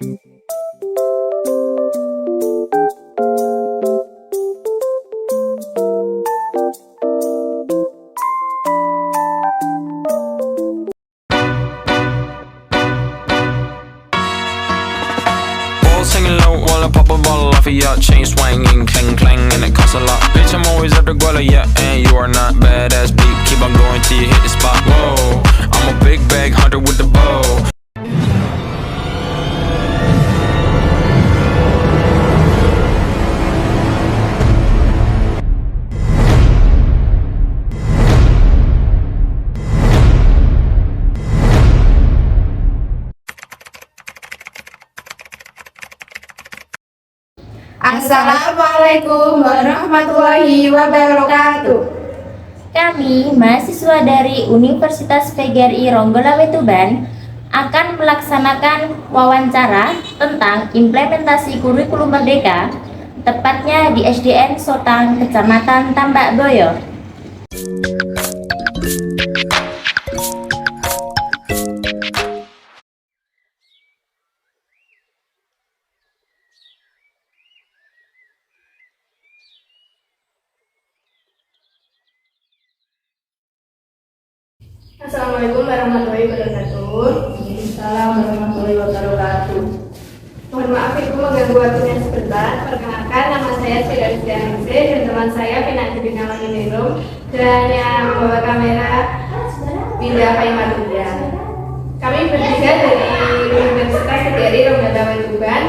Singing low while I pop a bottle off of ya. Chain swinging, clang clang, and it costs a lot. Bitch, I'm always at the guala, yeah, and you are not badass beat. Keep on going till you hit the spot. Whoa, I'm a big bag hunter with the bow. Assalamualaikum warahmatullahi wabarakatuh. Kami, mahasiswa dari Universitas PGRI Ronggolawe Tuban, akan melaksanakan wawancara tentang implementasi kurikulum Merdeka, tepatnya di SDN Sotang, Kecamatan Tambak Boyo. Assalamualaikum warahmatullahi wabarakatuh. Assalamualaikum warahmatullahi wabarakatuh. Mohon maaf ibu mengganggu waktunya sebentar. Perkenalkan, nama saya Sri Rizky dan teman saya Pina Dibina Manginero, dan yang membawa kamera Binda Paimadunda. Kami bertiga dari Universitas PGRI Ronggolawe Tuban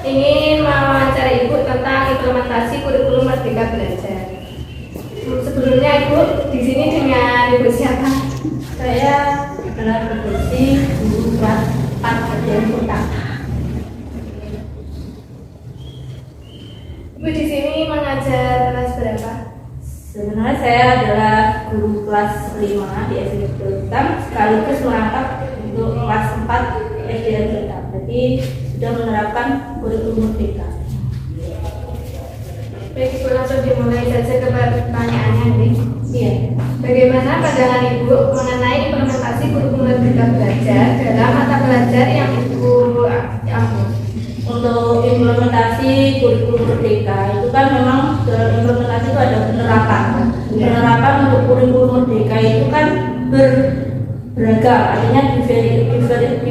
ingin mewawancarai ibu tentang implementasi kurikulum Merdeka Belajar. Sebelumnya ibu di sini dengan ibu siapa? Saya adalah profesi guru kelas 4 SDN Sotang. Ibu di sini mengajar kelas berapa? Sebenarnya saya adalah guru kelas 5 di SDN Sotang, sekaligus merangkap untuk kelas 4 SDN Sotang. Jadi sudah menerapkan kurikulum Merdeka. Baik, ibu langsung dimulai saja ke pertanyaannya nih. Iya. Bagaimana pandangan ibu mengenai implementasi kurikulum Merdeka Belajar dalam mata pelajar yang ibu ambil? Untuk implementasi kurikulum Merdeka itu kan memang dalam implementasi itu ada penerapan. Penerapan untuk kurikulum Merdeka itu kan beragam, artinya different itu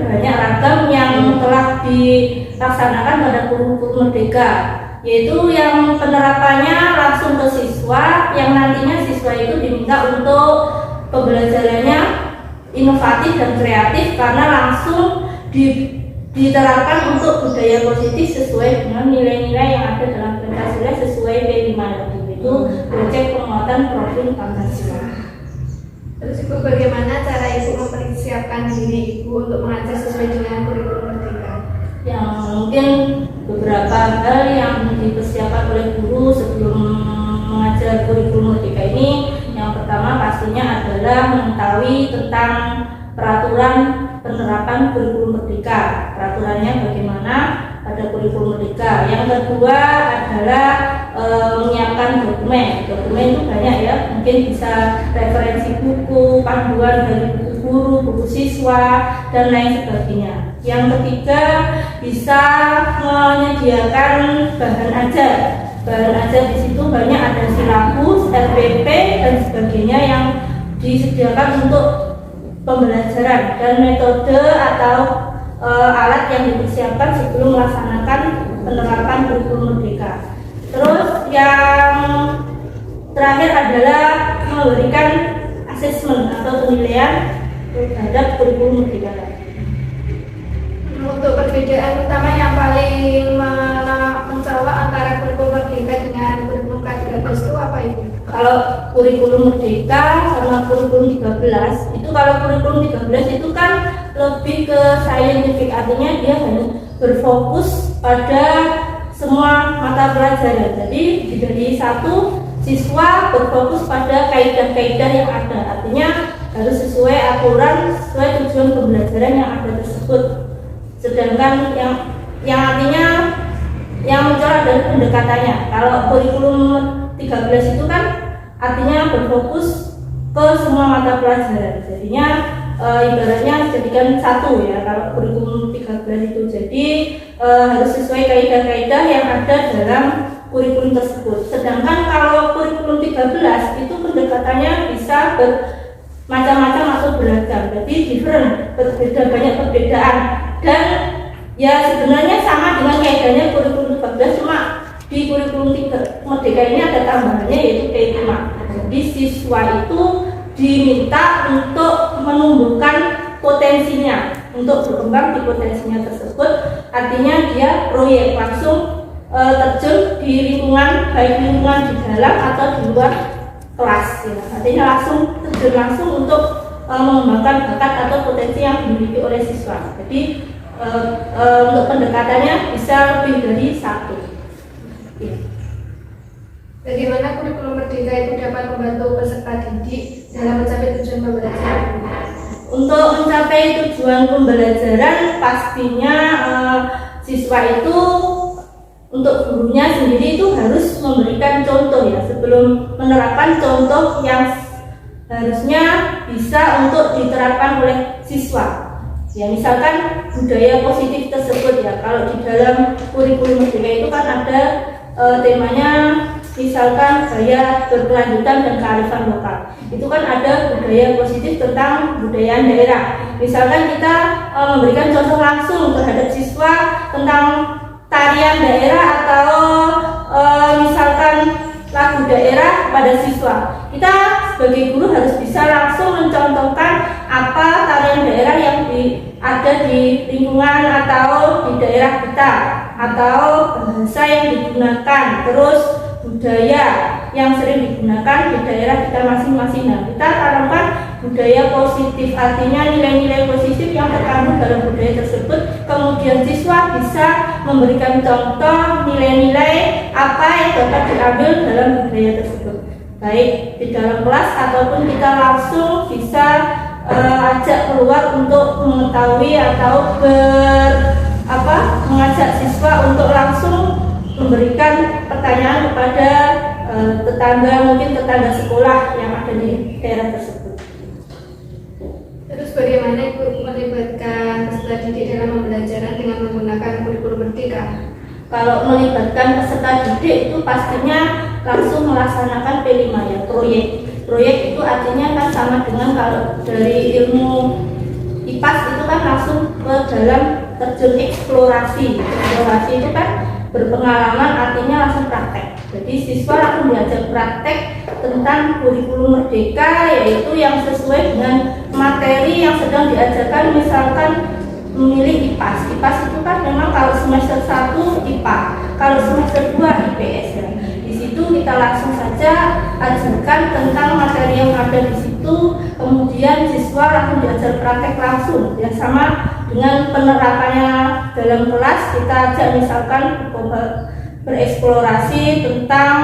banyak ragam yang telah dilaksanakan pada kurikulum Merdeka, yaitu yang penerapannya langsung ke siswa, yang nantinya siswa itu diminta untuk pembelajarannya inovatif dan kreatif karena langsung diterapkan untuk budaya positif sesuai dengan nilai-nilai yang ada dalam Pancasila sesuai P5 yaitu proyek penguatan profil Pancasila. Terus ibu bagaimana cara ibu mempersiapkan diri ibu untuk mengajar sesuai dengan kurikulum Merdeka? Yang mungkin beberapa hal yang dipersiapkan oleh guru sebelum mengajar kurikulum Merdeka ini, yang pertama pastinya adalah mengetahui tentang peraturan penerapan kurikulum Merdeka, peraturannya bagaimana pada kurikulum Merdeka. Yang kedua adalah menyiapkan dokumen itu banyak ya, mungkin bisa referensi buku, panduan dari buku guru, buku siswa, dan lain sebagainya. Yang ketiga bisa menyediakan bahan ajar. Bahan ajar di situ banyak, ada silabus, RPP dan sebagainya yang disediakan untuk pembelajaran, dan metode atau alat yang dipersiapkan sebelum melaksanakan penerapan kurikulum Merdeka. Terus yang terakhir adalah memberikan asesmen atau penilaian terhadap kurikulum Merdeka. Untuk perbedaan utama yang paling mencolok antara kurikulum Merdeka dengan kurikulum K13 itu apa ibu? Kalau kurikulum Merdeka sama kurikulum 13 itu, kalau kurikulum 13 itu kan lebih ke scientific, artinya dia hanya berfokus pada semua mata pelajaran. Jadi dari satu siswa berfokus pada kaidah-kaidah yang ada, artinya harus sesuai aturan, sesuai tujuan pembelajaran yang ada tersebut. Sedangkan yang artinya yang mencolok dari pendekatannya, kalau kurikulum 13 itu kan artinya berfokus ke semua mata pelajaran, jadinya ibaratnya jadikan satu ya kalau kurikulum 13 itu. Jadi harus sesuai kaidah-kaidah yang ada dalam kurikulum tersebut. Sedangkan kalau kurikulum 13 itu pendekatannya bisa bermacam-macam atau beragam. Jadi different, berbeda, banyak perbedaan. Dan ya sebenarnya sama dengan kaidahnya kurikulum 14, cuma di kurikulum Merdeka ini ada tambahannya yaitu P5. Jadi siswa itu diminta untuk menumbuhkan potensinya, untuk berkembang di potensinya tersebut. Artinya dia proyek langsung terjun di lingkungan, baik lingkungan di dalam atau di luar kelas ya. Artinya langsung terjun langsung untuk mengembangkan bakat atau potensi yang dimiliki oleh siswa. Jadi untuk pendekatannya bisa lebih dari satu. Bagaimana kurikulum Merdeka itu dapat membantu peserta didik dalam mencapai tujuan pembelajaran? Untuk mencapai tujuan pembelajaran pastinya siswa itu untuk gurunya sendiri itu harus memberikan contoh ya, sebelum menerapkan contoh yang harusnya bisa untuk diterapkan oleh siswa. Ya misalkan budaya positif tersebut ya, kalau di dalam kurikulum Merdeka itu kan ada temanya misalkan gaya berkelanjutan dan kearifan lokal. Itu kan ada budaya positif tentang budaya daerah. Misalkan kita memberikan contoh langsung terhadap siswa tentang tarian daerah atau misalkan lagu daerah pada siswa. Kita sebagai guru harus bisa langsung mencontohkan apa tarian daerah yang ada di lingkungan atau di daerah kita, atau bahasa yang digunakan, terus budaya yang sering digunakan di daerah kita masing-masing. Nah, kita tanamkan budaya positif, artinya nilai-nilai positif yang terkandung dalam budaya tersebut. Kemudian siswa bisa memberikan contoh nilai-nilai apa yang dapat diambil dalam budaya tersebut, baik di dalam kelas ataupun kita langsung bisa ajak keluar untuk mengetahui atau mengajak siswa untuk langsung memberikan pertanyaan kepada tetangga, mungkin tetangga sekolah yang ada di daerah tersebut. Terus bagaimana Ibu melibatkan peserta didik dalam pembelajaran dengan menggunakan kurikulum Merdeka? Kalau melibatkan peserta didik itu pastinya langsung melaksanakan P5 ya, proyek. Proyek itu artinya kan sama dengan kalau dari ilmu IPAS itu kan langsung ke dalam terjun eksplorasi. Eksplorasi itu kan berpengalaman, artinya langsung praktek. Jadi siswa langsung diajak praktek tentang kurikulum Merdeka, yaitu yang sesuai dengan materi yang sedang diajarkan. Misalkan memilih IPAS. IPAS itu kan memang kalau semester 1 IPA, kalau semester 2 IPS ya. Di situ kita langsung saja ajarkan tentang materi yang ada di situ, kemudian siswa langsung diajar praktek langsung ya, sama dengan penerapannya dalam kelas. Kita ajak misalkan bereksplorasi tentang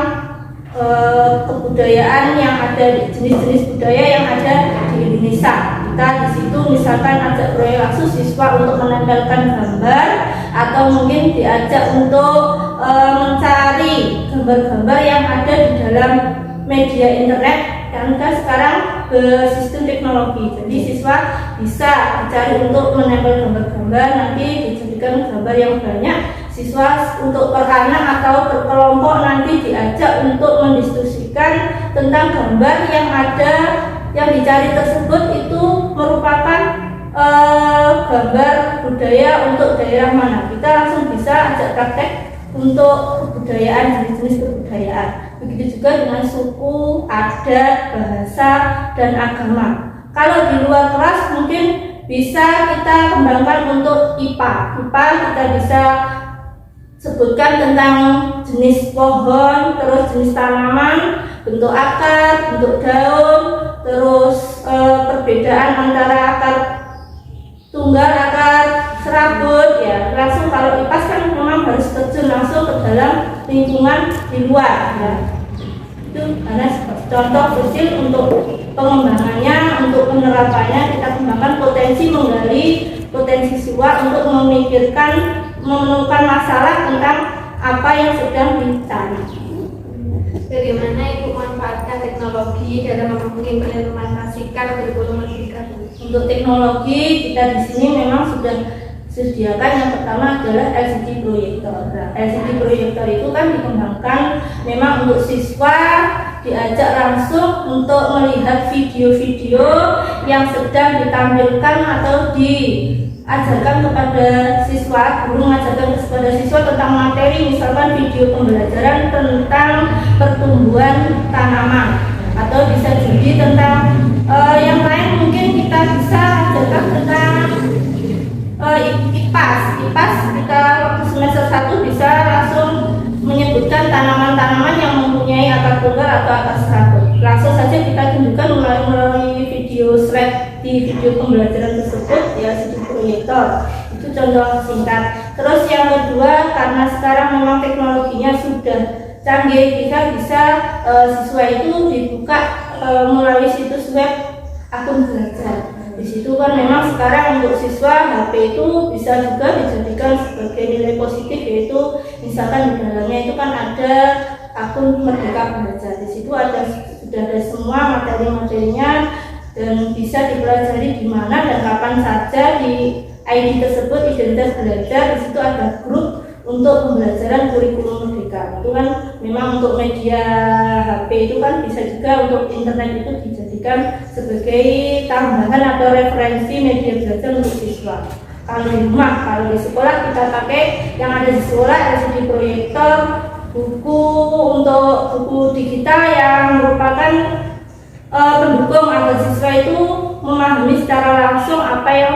kebudayaan yang ada, jenis-jenis budaya yang ada di Indonesia. Kita di situ misalkan ajak proyek langsung siswa untuk menempelkan gambar, atau mungkin diajak untuk mencari gambar-gambar yang ada di dalam media internet yang kan sekarang bersistem teknologi. Jadi siswa bisa dicari untuk menempel gambar-gambar, nanti dijadikan gambar yang banyak. Siswa untuk per anak atau per kelompok nanti diajak untuk mendiskusikan tentang gambar yang ada, yang dicari tersebut itu merupakan gambar budaya untuk daerah mana. Kita langsung bisa ajak praktek untuk kebudayaan, jenis-jenis kebudayaan. Begitu juga dengan suku, adat, bahasa, dan agama. Kalau di luar kelas mungkin bisa kita kembangkan untuk IPA. IPA kita bisa sebutkan tentang jenis pohon, terus jenis tanaman, bentuk akar, bentuk daun, terus perbedaan antara akar tunggal, akar serabut ya. Langsung kalau IPAS kan memang harus terjun langsung ke dalam lingkungan di luar ya. Itu karena contoh kecil untuk pengembangannya, untuk penerapannya kita kembangkan potensi, menggali potensi siswa untuk memikirkan, menemukan masalah tentang apa yang sedang dicari. Bagaimana Ibu manfaatkan memanfaatkan teknologi dalam mengimplementasikan kurikulum merdeka? Untuk teknologi kita di sini memang sudah disediakan. Yang pertama adalah LCD proyektor. Nah, LCD proyektor itu kan dikembangkan memang untuk siswa diajak langsung untuk melihat video-video yang sedang ditampilkan atau diajarkan kepada siswa. Guru mengajarkan kepada siswa tentang materi, misalkan video pembelajaran tentang pertumbuhan tanaman, atau bisa jadi tentang yang lain. Mungkin kita bisa ajarkan tentang IPAS kita waktu semester 1 bisa langsung menyebutkan tanaman-tanaman yang mempunyai akar tunggal atau akar serabut. Langsung saja kita tunjukkan melalui video slide di video pembelajaran tersebut, ya, CD proyektor. Itu contoh singkat. Terus yang kedua, karena sekarang memang teknologinya sudah canggih, kita bisa siswa itu dibuka melalui situs web akun belajar. Di situ kan memang sekarang untuk siswa HP itu bisa juga dijadikan sebagai nilai positif, yaitu misalkan di dalamnya itu kan ada akun Merdeka Belajar. Di situ sudah ada semua materi-materinya dan bisa dipelajari di mana dan kapan saja. Di ID tersebut, identitas belajar, di situ ada grup untuk pembelajaran kurikulum merdeka. Itu kan memang untuk media HP itu kan bisa juga untuk internet itu dijadikan sebagai tambahan atau referensi media belajar untuk siswa. Kalau di rumah, kalau di sekolah kita pakai yang ada di sekolah LCD proyektor, buku untuk buku digital yang merupakan pendukung agar siswa itu memahami secara langsung apa yang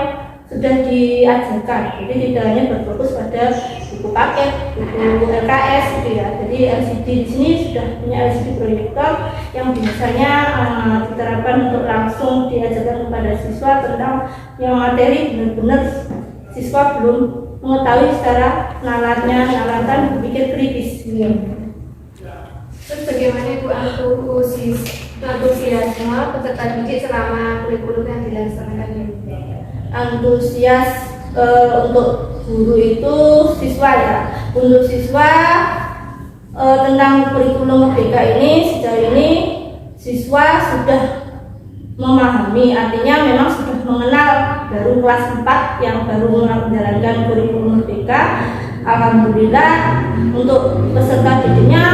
sudah diajarkan. Jadi tidak hanya berfokus pada buku paket, buku LKS gitu ya. Jadi LCD di sini sudah punya LCD proyektor yang biasanya diterapkan untuk langsung diajarkan kepada siswa tentang yang materi benar-benar siswa belum mengetahui secara nalatan berpikir kritis. Terus bagaimana Ibu antusiasme peserta didik selama kurikulum yang dilaksanakan ini? Antusias untuk guru itu siswa ya. Untuk siswa tentang kurikulum merdeka ini sejauh ini siswa sudah memahami, artinya memang sudah mengenal. Baru kelas 4 yang baru menjalankan kurikulum merdeka. Alhamdulillah untuk peserta didiknya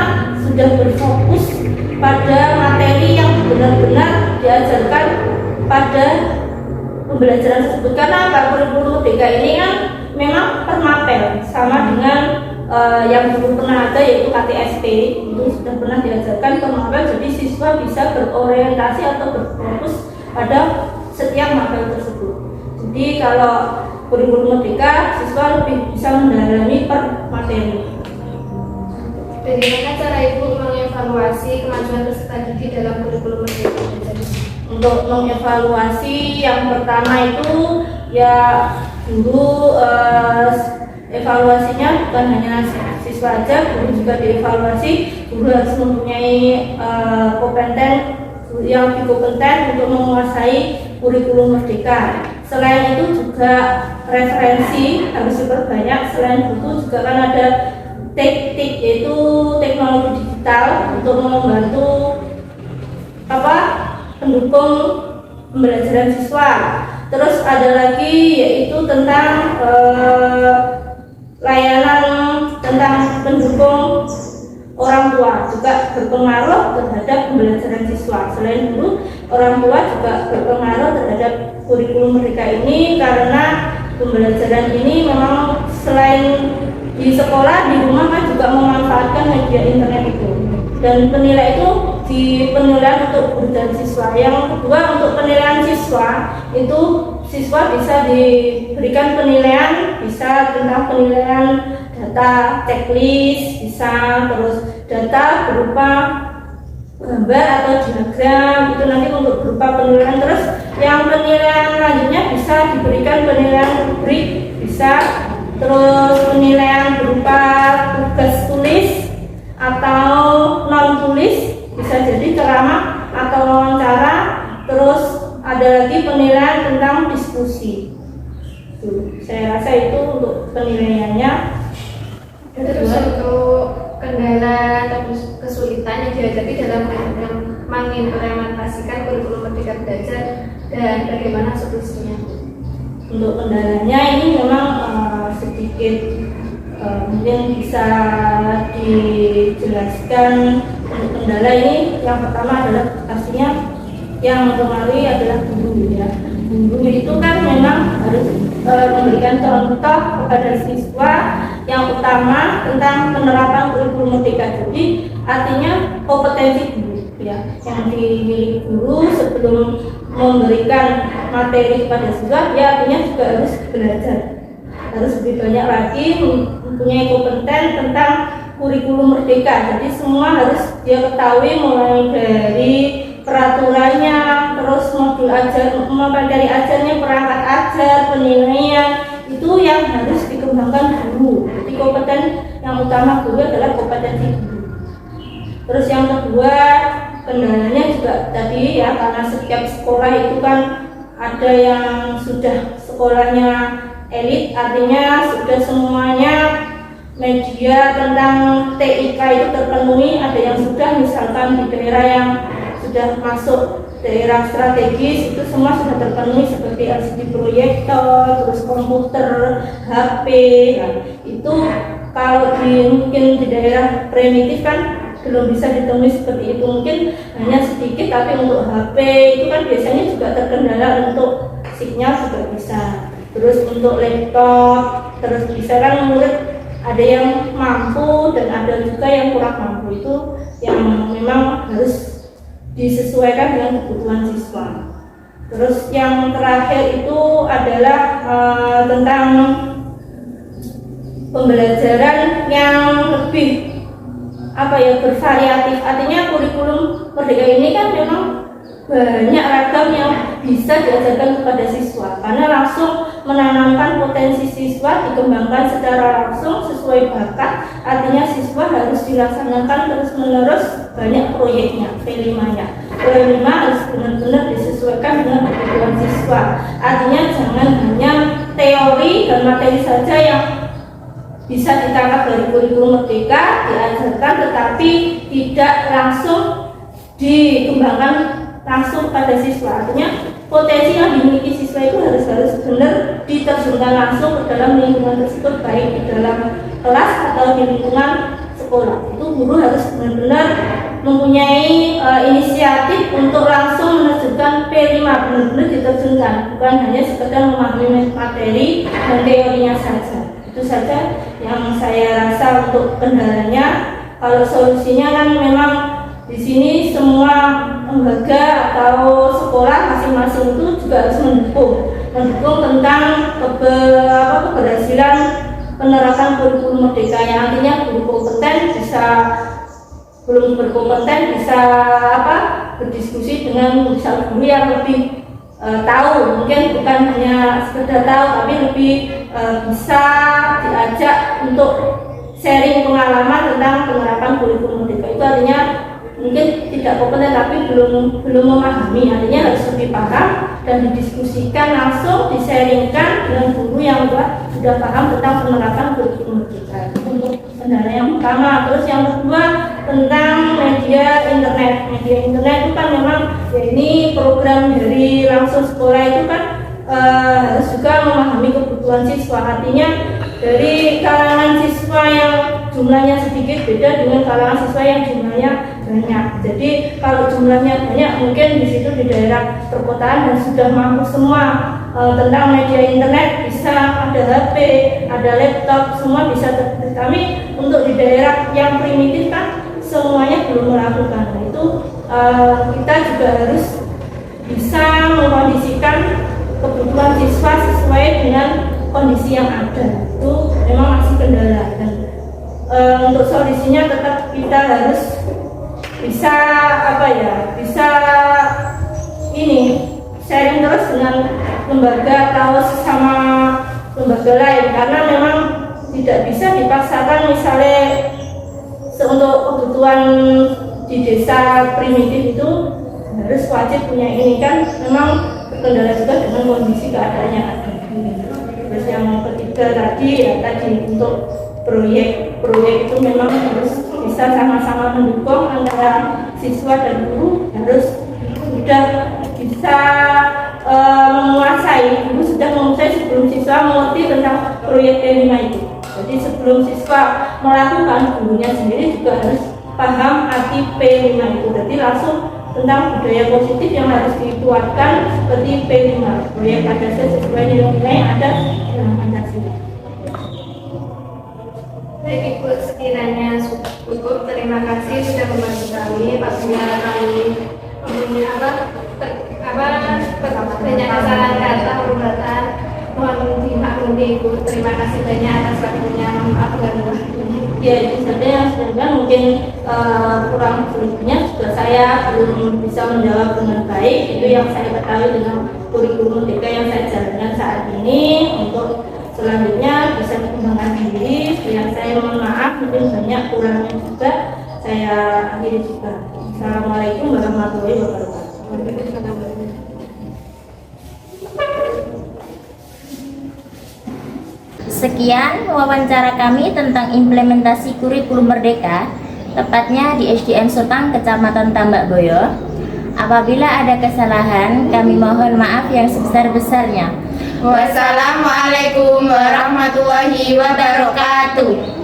sudah berfokus pada materi yang benar-benar diajarkan pada pembelajaran tersebut. Karena kurikulum merdeka ini kan memang permapel sama dengan yang dulu pernah ada, yaitu KTSP. Itu sudah pernah diajarkan permapel, jadi siswa bisa berorientasi atau berfokus pada setiap mapel tersebut. Jadi kalau kurikulum merdeka, siswa lebih bisa mendalami per materi. Bagaimana cara Ibu mengevaluasi kemajuan peserta didik dalam kurikulum merdeka? Untuk mengevaluasi, yang pertama itu ya guru, evaluasinya bukan hanya siswa aja, guru juga dievaluasi. Guru harus mempunyai kompeten yang lebih kompeten untuk menguasai kurikulum merdeka. Selain itu juga referensi harus diperbanyak. Selain itu juga kan ada TIK, yaitu teknologi digital untuk membantu pendukung pembelajaran siswa. Terus ada lagi yaitu tentang layanan tentang pendukung orang tua, juga berpengaruh terhadap pembelajaran siswa. Selain itu, orang tua juga berpengaruh terhadap kurikulum merdeka ini, karena pembelajaran ini memang selain di sekolah, di rumah kan juga memanfaatkan media internet itu. Dan penilai itu di penilaian untuk guru dan siswa. Yang kedua, untuk penilaian siswa itu siswa bisa diberikan penilaian, bisa tentang penilaian data checklist, bisa terus data berupa gambar atau diagram, itu nanti untuk berupa penilaian. Terus yang penilaian lanjutnya bisa diberikan penilaian rubrik, bisa terus penilaian berupa tugas tulis atau non tulis, bisa jadi ceramah atau wawancara. Terus ada lagi penilaian tentang diskusi. Saya rasa itu untuk penilaiannya. Terus untuk kendala atau kesulitan yang dihadapi dalam mengimplementasikan kurikulum Merdeka Belajar dan bagaimana solusinya? Untuk kendalanya ini memang sedikit mungkin bisa dijelaskan. Untuk kendala ini yang pertama adalah pastinya yang mempengaruhi adalah guru ya. Guru itu kan memang harus memberikan contoh kepada siswa yang utama tentang penerapan kurikulum Merdeka. Jadi artinya kompetensi guru ya, yang dimiliki guru sebelum memberikan materi kepada siswa, ya artinya juga harus belajar, harus lebih banyak lagi mempunyai kompeten tentang kurikulum Merdeka. Jadi semua harus dia ketahui, mulai dari peraturannya, terus modul ajar, materi ajarnya, perangkat ajar, penilaian, itu yang harus dikembangkan dulu. Jadi kompeten yang utama guru adalah kompetensi guru. Terus yang kedua, kendalanya juga tadi ya, karena setiap sekolah itu kan ada yang sudah sekolahnya elit, artinya sudah semuanya media tentang TIK itu terpenuhi. Ada yang sudah misalkan di daerah yang sudah masuk daerah strategis itu semua sudah terpenuhi seperti LCD proyektor, terus komputer, HP. Nah, itu kalau mungkin di daerah primitif kan belum bisa ditemui seperti itu, mungkin hanya sedikit. Tapi untuk HP itu kan biasanya juga terkendala, untuk sinyal juga bisa. Terus untuk laptop, terus bisa kan murid ada yang mampu dan ada juga yang kurang mampu, itu yang memang harus disesuaikan dengan kebutuhan siswa. Terus yang terakhir itu adalah tentang pembelajaran yang lebih bervariatif. Artinya kurikulum Merdeka ini kan memang banyak ragam yang bisa diajarkan kepada siswa, karena langsung menanamkan potensi siswa, dikembangkan secara langsung sesuai bakat. Artinya siswa harus dilaksanakan terus-menerus banyak proyeknya, P5-nya. P5 harus benar-benar disesuaikan dengan kebutuhan siswa. Artinya jangan hanya teori dan materi saja yang bisa ditangkap dari kurikulum Merdeka, diajarkan, tetapi tidak langsung dikembangkan langsung pada siswa. Artinya potensi yang dimiliki siswa itu harus benar diterjunkan langsung ke dalam lingkungan tersebut, baik di dalam kelas atau di lingkungan sekolah. Itu guru harus benar-benar mempunyai inisiatif untuk langsung menerjunkan P5, benar-benar diterjunkan, bukan hanya sekedar memahami materi dan teorinya saja. Itu saja yang saya rasa untuk kendalanya. Kalau solusinya kan memang di sini semua lembaga atau sekolah masing-masing itu juga harus mendukung tentang keberhasilan penerapan kurikulum Merdeka. Yang artinya guru kompeten bisa, belum berkompeten bisa berdiskusi dengan misal guru yang lebih tahu, mungkin bukan hanya sekedar tahu tapi lebih bisa diajak untuk sharing pengalaman tentang penerapan kurikulum Merdeka. Itu artinya mungkin tidak kompeten tapi belum memahami, artinya harus lebih paham dan didiskusikan langsung, disaringkan dengan guru yang sudah paham tentang penerapan kurikulum Merdeka. Untuk kendala yang pertama. Terus yang kedua tentang media internet. Media internet itu kan memang ya, ini program dari langsung sekolah itu kan harus juga memahami kebutuhan siswa. Artinya dari kalangan siswa yang jumlahnya sedikit beda dengan kalangan siswa yang jumlahnya banyak. Jadi kalau jumlahnya banyak, mungkin di situ di daerah perkotaan dan sudah mampu semua tentang media internet, bisa ada HP, ada laptop, semua bisa. Kami untuk di daerah yang primitif kan semuanya belum melakukan. Nah, itu kita juga harus bisa mengkondisikan kebutuhan siswa sesuai dengan kondisi yang ada. Itu memang masih kendala, dan untuk solusinya tetap kita harus bisa sharing terus dengan lembaga atau sesama lembaga lain, karena memang tidak bisa dipaksakan. Misalnya untuk kebutuhan di desa primitif itu harus wajib punya ini, kan memang terkendala juga dengan kondisi keadaan yang ada. Terus yang ketiga tadi untuk proyek itu memang harus bisa sama-sama mendukung antara siswa dan guru. harus sudah bisa menguasai, ibu sudah menguasai sebelum siswa mengerti tentang proyek P5 itu. Jadi sebelum siswa melakukan, gurunya sendiri juga harus paham arti P5 itu. Jadi langsung tentang budaya positif yang harus dikuatkan seperti P5, proyek Pancasila sesuai nilai-nilai yang ada dalam Pancasila. Baik Ibu, sekiranya cukup, terima kasih sudah membantu kami apabila kami mempunyai banyak kesalahan kata perbuatan, mohon dimaklumi Ibu. Terima kasih banyak atas waktunya, maaf ganggu waktunya. Ya, itu saja yang sedang mungkin kurang selebihnya juga saya belum bisa menjawab dengan baik. Itu yang saya ketahui dengan kurikulum TK yang saya jalankan saat ini. Untuk selanjutnya bisa dikembangkan sendiri. Yang saya mohon maaf, mungkin banyak kurangnya juga. Saya akhiri juga. Assalamualaikum warahmatullahi wabarakatuh. Sekian wawancara kami tentang implementasi kurikulum Merdeka, tepatnya di SDN Sotang, Kecamatan Tambak Boyo. Apabila ada kesalahan, kami mohon maaf yang sebesar-besarnya. Wassalamualaikum warahmatullahi wabarakatuh.